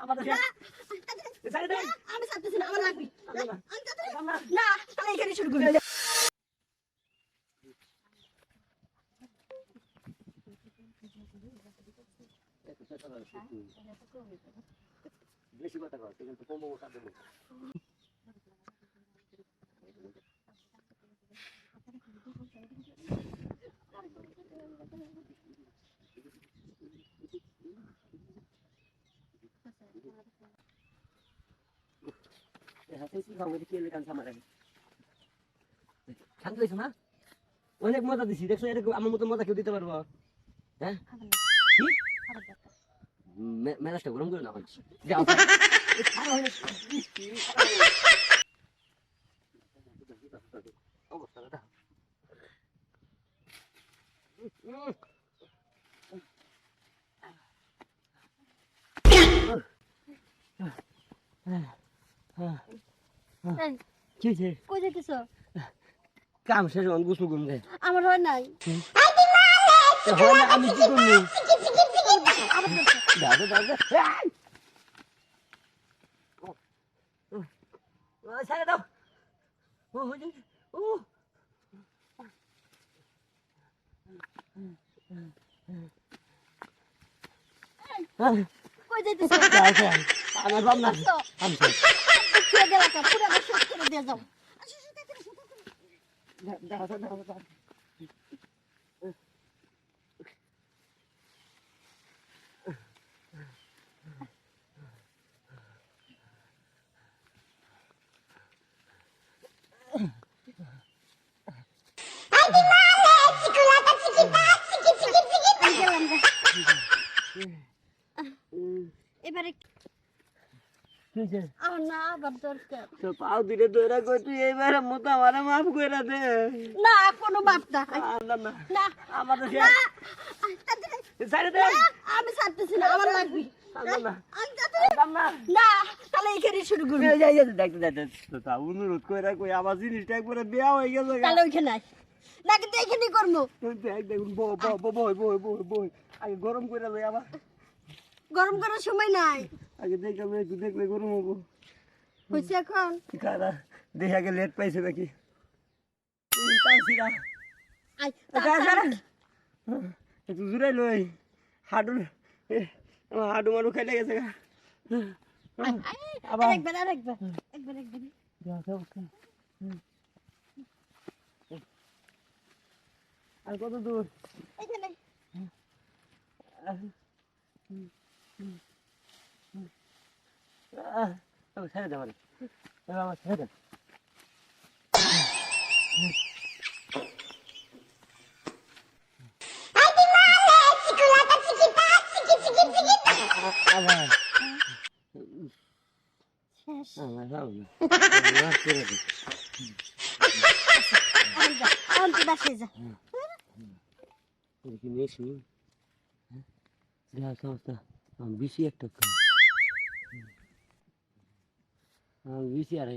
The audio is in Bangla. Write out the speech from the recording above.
আমাদের আমি ছাড়তেছি না, আমার লাগবে না, তাহলে এখানে শুরু করি। বেশি কথা কয় কিন্তু কমও কাঁদে অনেক মজা দিছি দেখছো, এরকম আমার মতো মজা কেউ দিতে পারবো? হ্যাঁ মেজাজটা গরম করে না যাও অবস্থা কি হয়েছে? কই যাইতেছো? কাম শেষ হন গুছু গুম দে আমার হয় নাই। হয় না, আমি কি করবো? দাদা দাদা ছেড়ে দাও। ও হয়ে ও কই যাইতেছো? আমার বাপ না আমি খেয়ে গেলা কা পুরো আমার শেষ করে দিয়ে যাও। এবারে আমার না আবার দরকার। তো পাও দিলে দৌড়া কই তুই এইবারে মতো আমারে মাফ কইরা দে। না কোনো বাপ না। আল্লাহ না না আমার তো না ছেড়ে দে। আমি ছাড়তেছি না, আমার লাগবে। আল্লাহ না না না, তাহলে এখানে শুরু করি। যাই দেখতে দেখতে তো তা অনুরোধ কইরা কই আমার জিনিসটা একবারে বিয়া হয়ে গেছে। তাহলে ওইখানে আয় না, কিন্তু এখানেই করবো। দেখ দেখুন বই আগে গরম কইরা লই আবার গরম করার সময় নাই। আগে দেখলে একটু দেখলে গরম হবো। হয়েছে এখন? কারা দেখে আগে লেট পাইছে নাকি আয় একটু জুড়াই লই হাডু হাডু মাডু খাইলে গেছে আবার একবার একবার একবার একবার আর কত দূর? এখানে ছেড়ে দে আমার ছেড়ে দে। আবার শেষ। আমার যাও না এখন তুই বাসায় যা। কি মেশি সংস্থা বেশি একটা বেশি আর